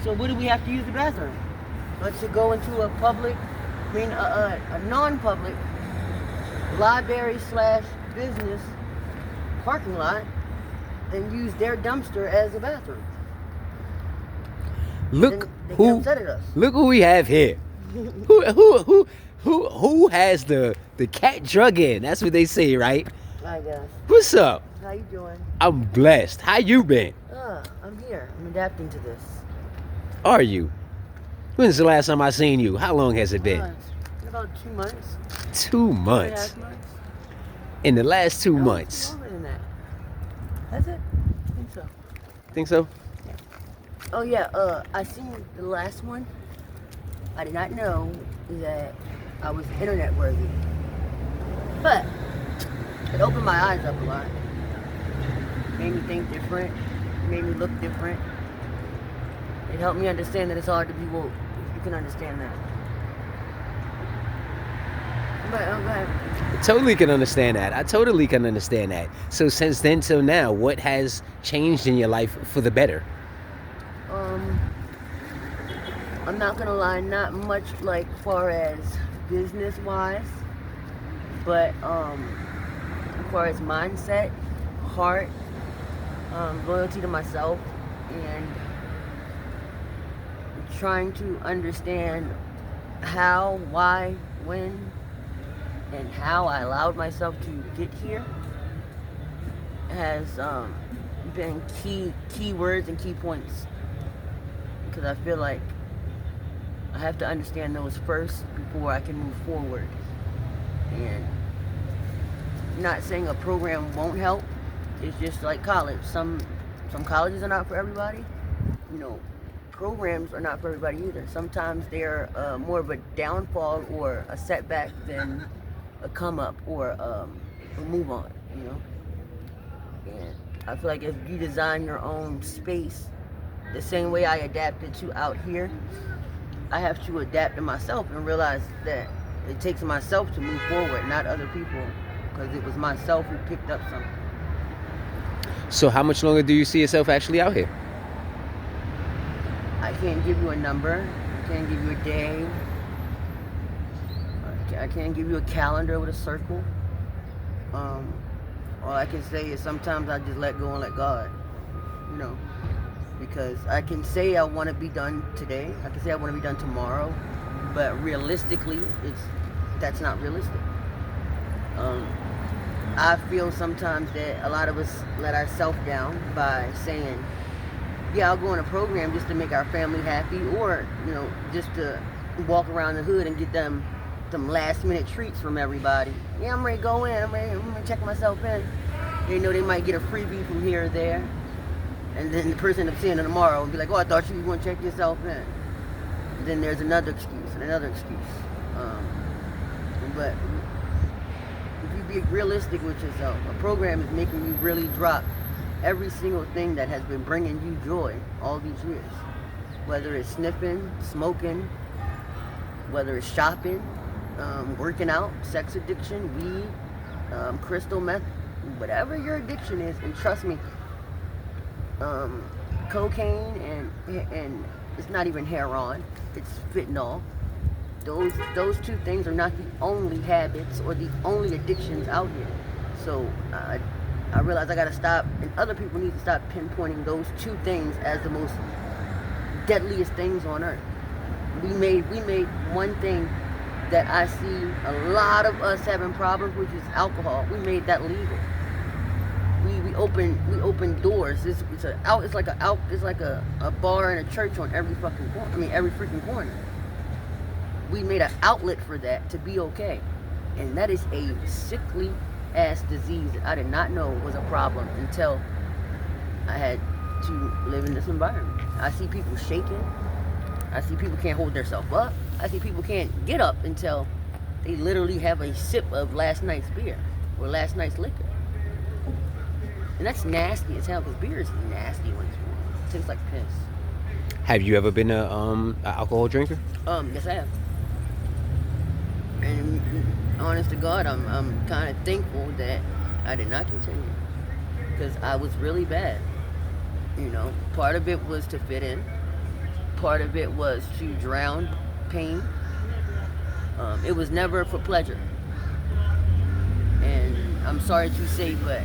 So what do we have to use the bathroom? Let's go into a a non-public library / business parking lot and use their dumpster as a bathroom. Look They get who upset at us. look who we have here. Who has the cat drug in? That's what they say, right? I guess. What's up? How you doing? I'm blessed. How you been? I'm here. I'm adapting to this. Are you? When's the last time I seen you? How long has it been? It's been about 2 months. 2 months. 2.5 months. In the last 2 No, months. Longer than that. That's it. I think so. Think so? Oh yeah. I seen the last one. I did not know that I was internet worthy, but it opened my eyes up a lot. Made me think different. Made me look different. It helped me understand that it's hard to be woke. You can understand that. But go ahead. I totally can understand that. I totally can understand that. So since then till now, what has changed in your life for the better? I'm not gonna lie, not much like far as business wise, but as far as mindset, heart, loyalty to myself, and trying to understand how, why, when, and how I allowed myself to get here has been key words and key points, because I feel like I have to understand those first before I can move forward. And not saying a program won't help. It's just like college. Some colleges are not for everybody. You know, programs are not for everybody either. Sometimes they're more of a downfall or a setback than a come up or a move on. You know, and I feel like if you design your own space the same way I adapted to out here, I have to adapt to myself and realize that it takes myself to move forward, not other people, because it was myself who picked up something. So how much longer do you see yourself actually out here? I can't give you a number. I can't give you a day. I can't give you a calendar with a circle. All I can say is sometimes I just let go and let God, you know. Because I can say I want to be done today. I can say I want to be done tomorrow, but realistically, that's not realistic. I feel sometimes that a lot of us let ourselves down by saying, "Yeah, I'll go on a program just to make our family happy," or just to walk around the hood and get them last minute treats from everybody. Yeah, I'm ready to go in. I'm ready to check myself in. They know they might get a freebie from here or there. And then the person ends up seeing it tomorrow and be like, "Oh, I thought you were going to check yourself in." And then there's another excuse and another excuse. But if you be realistic with yourself, a program is making you really drop every single thing that has been bringing you joy all these years. Whether it's sniffing, smoking, whether it's shopping, working out, sex addiction, weed, crystal meth, whatever your addiction is, and trust me, cocaine and it's not even heroin, it's fentanyl. Those two things are not the only habits or the only addictions out here. So I realize I gotta stop, and other people need to stop pinpointing those two things as the most deadliest things on earth. We made one thing that I see a lot of us having problems, which is alcohol. We made that legal. We open doors. It's like a bar and a church on every fucking corner. I mean, every freaking corner. We made an outlet for that to be okay, and that is a sickly ass disease that I did not know was a problem until I had to live in this environment. I see people shaking. I see people can't hold themselves up. I see people can't get up until they literally have a sip of last night's beer or last night's liquor. And that's nasty as hell, because beer is nasty when it tastes like piss. Have you ever been a alcohol drinker? Yes I have. And honest to God, I'm kind of thankful that I did not continue, because I was really bad. Part of it was to fit in. Part of it was to drown pain. It was never for pleasure. And I'm sorry to say, but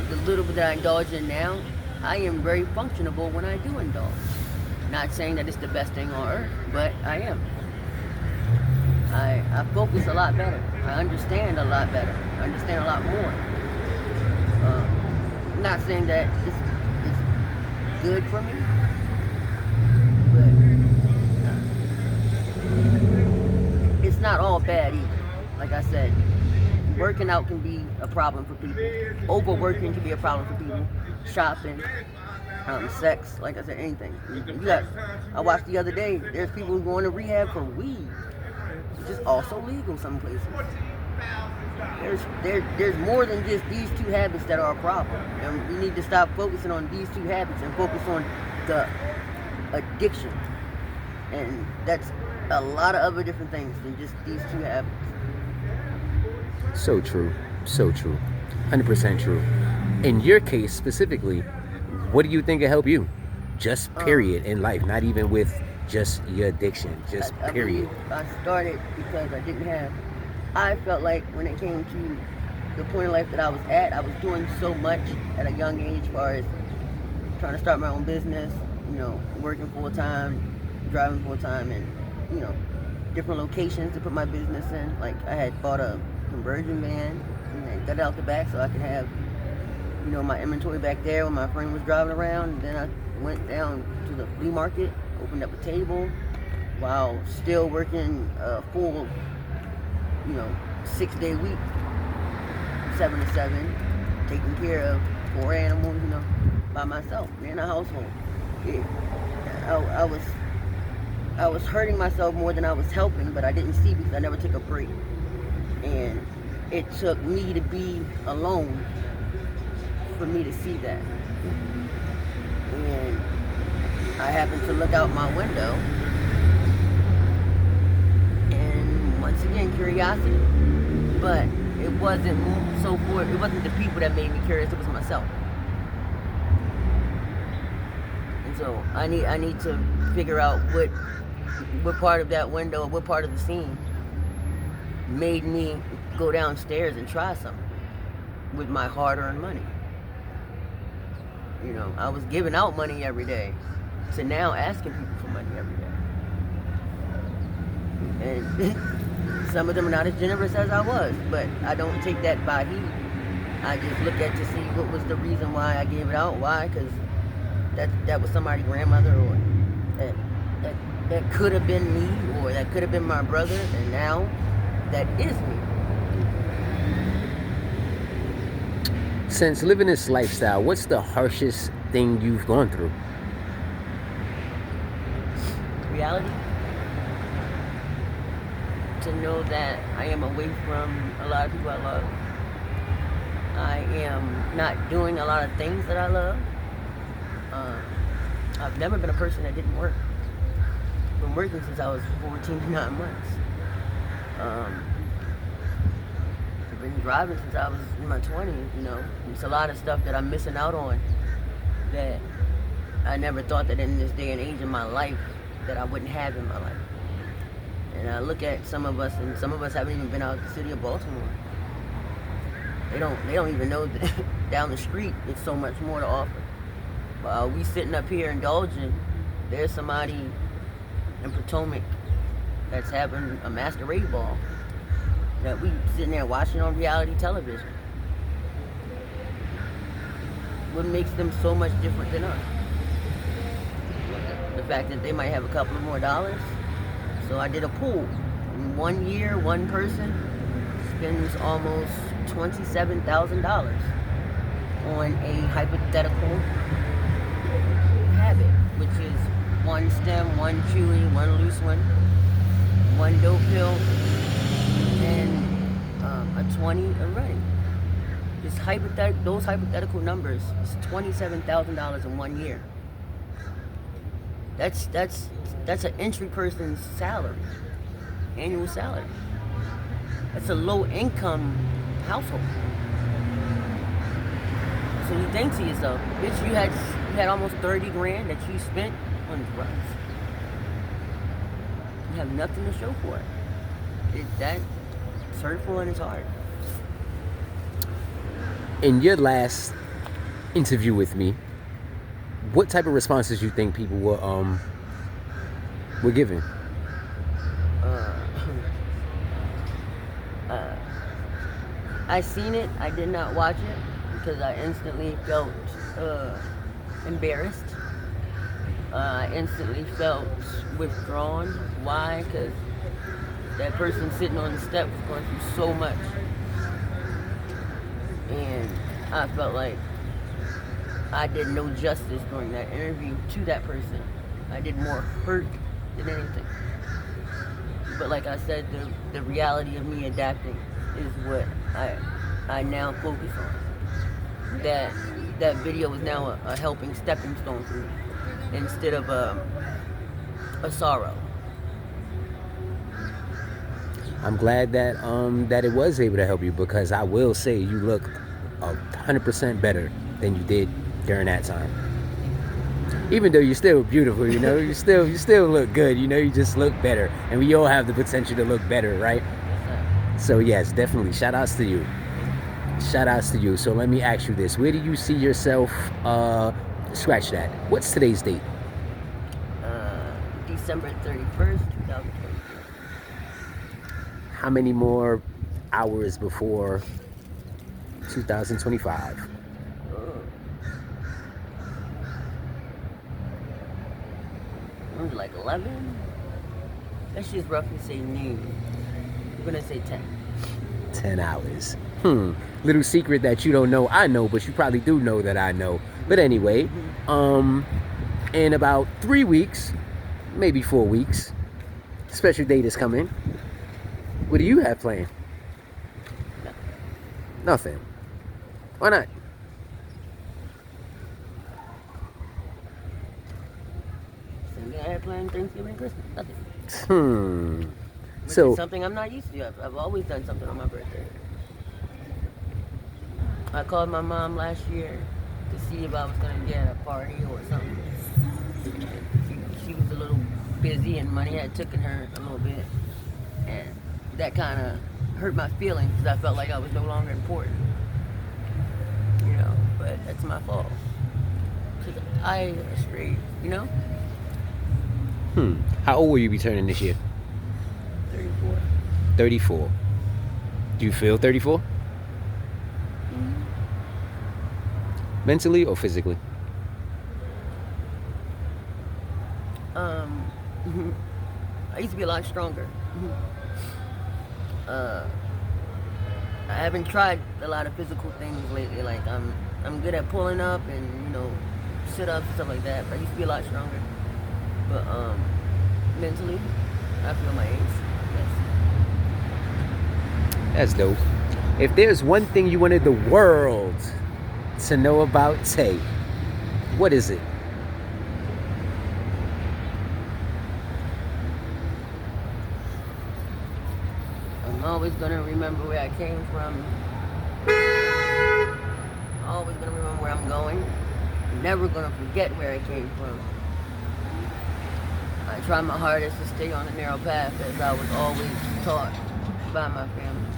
the little bit that I indulge in now, I am very functionable when I do indulge. Not saying that it's the best thing on earth, but I am. I focus a lot better. I understand a lot better. I understand a lot more. Not saying that it's good for me, but it's not all bad either. Like I said, working out can be a problem for people. Overworking can be a problem for people. Shopping, sex, like I said, anything. I watched the other day, there's people going to rehab for weed, which is also legal some places. There's more than just these two habits that are a problem. And we need to stop focusing on these two habits and focus on the addiction. And that's a lot of other different things than just these two habits. So true. So true. 100% true. In your case specifically, what do you think will help you? Just period in life, not even with just your addiction, just period. I started because I felt like when it came to the point in life that I was at, I was doing so much at a young age as far as trying to start my own business, working full time, driving full time, and, different locations to put my business in. Like I had bought a conversion van and then got it out the back so I could have, my inventory back there when my friend was driving around. And then I went down to the flea market, opened up a table while still working a full, 6-day week, 7 to 7, taking care of 4 animals, by myself, in a household. I was hurting myself more than I was helping, but I didn't see because I never took a break. And it took me to be alone for me to see that. And I happened to look out my window, and once again, curiosity. But it wasn't it wasn't the people that made me curious, it was myself. And so I need to figure out what part of that window, what part of the scene made me go downstairs and try something with my hard-earned money. I was giving out money every day to now asking people for money every day. And some of them are not as generous as I was, but I don't take that by heat. I just look at to see what was the reason why I gave it out. Why? Because that was somebody's grandmother, or that could have been me, or that could have been my brother, and now that is me. Since living this lifestyle, what's the harshest thing you've gone through? Reality. To know that I am away from a lot of people I love. I am not doing a lot of things that I love. I've never been a person that didn't work. I've been working since I was 14 to 9 months. I've been driving since I was in my 20s, It's a lot of stuff that I'm missing out on that I never thought that in this day and age in my life that I wouldn't have in my life. And I look at some of us, and some of us haven't even been out the city of Baltimore. They don't even know that down the street it's so much more to offer. While we sitting up here indulging, there's somebody in Potomac that's having a masquerade ball that we sitting there watching on reality television. What makes them so much different than us? The fact that they might have a couple of more dollars. So I did a pool. In 1 year, one person spends almost $27,000 on a hypothetical habit, which is one stem, one chewy, one loose one dope pill, and a 20 a running. Those hypothetical numbers is $27,000 in 1 year. That's an entry person's salary, annual salary. That's a low income household. So you think to yourself, bitch, You had almost 30 grand that you spent on drugs. You have nothing to show for it. That's hurtful and it's hard. In your last interview with me, what type of responses you think people were giving? I seen it. I did not watch it because I instantly felt embarrassed. I instantly felt withdrawn. Why? Because that person sitting on the step was going through so much. And I felt like I did no justice during that interview to that person. I did more hurt than anything. But like I said, the reality of me adapting is what I now focus on. That video is now a helping stepping stone for me instead of a sorrow. I'm glad that that it was able to help you, because I will say you look 100% better than you did during that time. Even though you're still beautiful, you know, you still look good, you know, you just look better, and we all have the potential to look better, right? So yes, definitely, shout outs to you. Shout outs to you. So let me ask you this: where do you see yourself? Scratch that. What's today's date? December 31st, 2023. How many more hours before 2025? Like 11? Let's just roughly say noon. We're gonna say 10. 10 hours. Little secret that you don't know, I know, but you probably do know that I know. But anyway, in about 3 weeks, maybe 4 weeks, special date is coming. What do you have planned? Nothing. Why not? I had planned Thanksgiving and Christmas. Nothing. Which So is something I'm not used to. I've always done something on my birthday. I called my mom last year to see if I was gonna get a party or something. She was a little busy and money had taken her a little bit, and that kind of hurt my feelings because I felt like I was no longer important. You know, but that's my fault. Because I strayed, you know? How old will you be turning this year? 34. 34. Do you feel 34? Mm-hmm. Mentally or physically? I used to be a lot stronger. I haven't tried a lot of physical things lately. Like I'm good at pulling up and, you know, sit-ups and stuff like that. But I used to be a lot stronger. But mentally, I feel my age. Yes. That's dope. If there's one thing you wanted the world to know about Tay, what is it? I'm always gonna remember where I came from. Always gonna remember where I'm going. Never gonna forget where I came from. I try my hardest to stay on the narrow path as I was always taught by my family.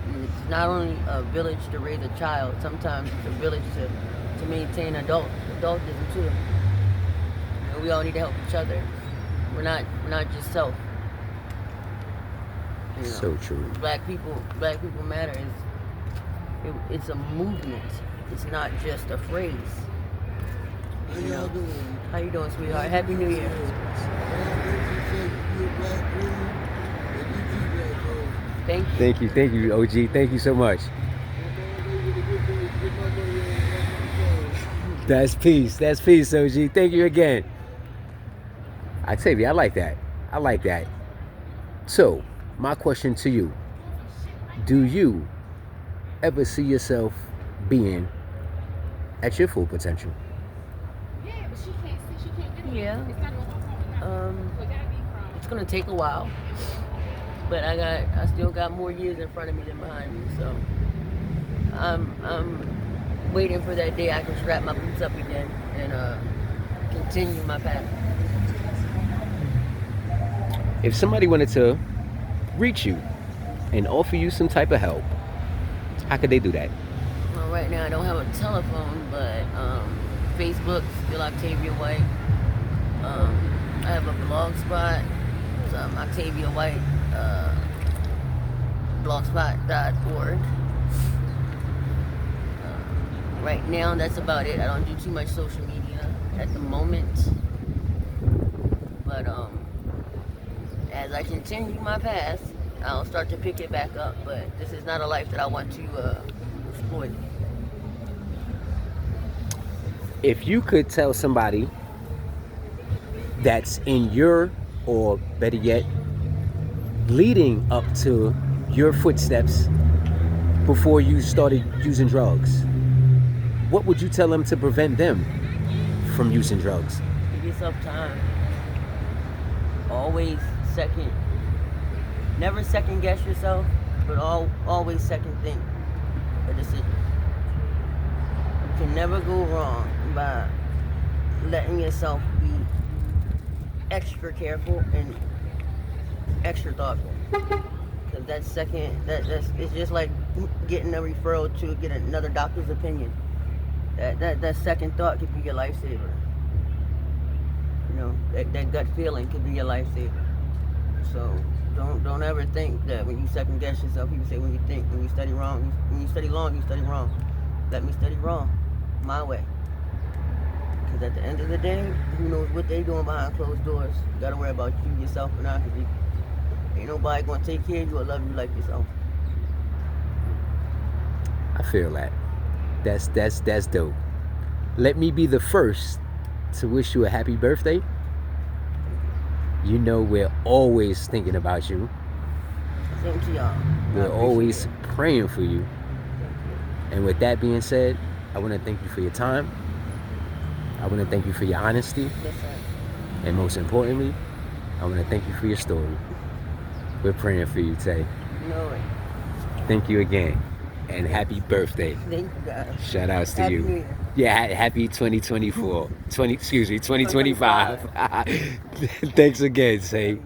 And it's not only a village to raise a child, sometimes it's a village to maintain adultism too. You know, we all need to help each other. We're not just self. You know, So true. Black people matter. It's a movement. It's not just a phrase. How y'all doing? How you doing, sweetheart? Happy New Year. Thank you. Thank you, OG. Thank you so much. That's peace, OG. Thank you again. Octavia, I like that. So, my question to you: do you ever see yourself being at your full potential? Yeah. It's gonna take a while, but I still got more years in front of me than behind me. So I'm waiting for that day I can strap my boots up again and continue my path. If somebody wanted to reach you and offer you some type of help, how could they do that? Well, right now I don't have a telephone, but Facebook, still Octavia White. I have a blog spot. It's Octavia White, blogspot.org. Right now, that's about it. I don't do too much social media at the moment. But as I continue my path, I'll start to pick it back up. But this is not a life that I want to exploit. If you could tell somebody that's in your, or better yet, leading up to your footsteps before you started using drugs, what would you tell them to prevent them from using drugs? Give yourself time. Always never second guess yourself, but always second think a decision. You can never go wrong by letting yourself be extra careful and extra thoughtful. Because that's it's just like getting a referral to get another doctor's opinion. That second thought could be your lifesaver. You know, that gut feeling could be your lifesaver. So don't ever think that when you second guess yourself. People say when you study wrong, when you study long, you study wrong. Let me study wrong, my way. Because at the end of the day, who knows what they doing behind closed doors? You gotta worry about you, yourself, and I. Because ain't nobody gonna take care of you or love you like yourself. I feel that. That's dope. Let me be the first to wish you a happy birthday. You know we're always thinking about you. Same to y'all. We're always praying for you. And with that being said, I want to thank you for your time. I want to thank you for your honesty. Yes, sir. And most importantly, I want to thank you for your story. We're praying for you, Tay. You know it. Thank you again. And happy birthday. Thank you, guys. Shout outs to Happy you. New Year. Yeah, happy 2024. 2025. Thanks again, Tay.